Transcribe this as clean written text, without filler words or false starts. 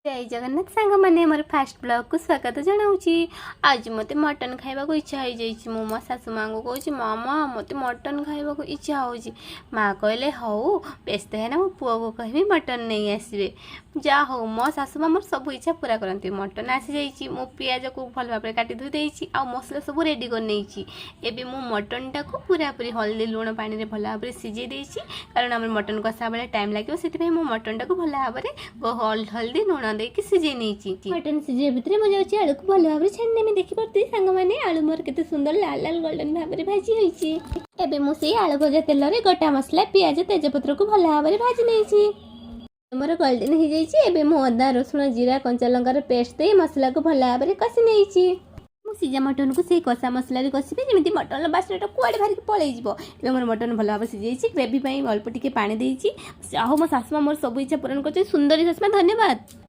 जय जगन्नाथ सांग मैंने मोर फास्ट ब्लॉग को स्वागत जनाऊँगी। आज मत मटन खाइबा को इच्छा हो मो मो सासू माँ को कहूँ मामा मत मटन खाइबा को इच्छा हो माँ कहले हौ व्यस्त है ना मो पुआ को कहबी मटन नहीं आसबे जा हो मो सासू माँ मोर सब इच्छा पूरा करती। मटन आसी जाइए मो पियाज को भल भाव काटी धोई देती आ मसला सब रेडी कर नहीं एबे मो मटन टा को पूरा पूरी हल्दी लुण पानी रे भल भाव सिझे देती कारण आम मटन कषा बेले टाइम लगे से मो मटन टा को भल भाव हल्दी लुण देकी सिझे नहीं मटन सिझे भितर मुझे आलू को भल भाव छाणी में देखी पार्थे सांग मैंने आलू मोर केते सुंदर लाल लाल गोल्डन भाव में भाजी होईची। एबे मु से आलू भजा तेल रे गोटा मसला पियाज तेजपत्र को भल भाव में भाजी नहीं मोर गोल्डन हो जाइए। एबे मु अदा रसुण जीरा कंचा लंकार पेस्ट दे मसला को भल भाव में कषि नहीं सीझा मटन को से कषा मसला कषि जमी मटन बास्ना कुआड़े बाहर पलैज मोर मटन भल भाव सीझे ग्रेवी अल्प टिके पानी देती मो सासुमा मोर सब इच्छा पूरण कर सुंदरी सासुमा धन्यवाद।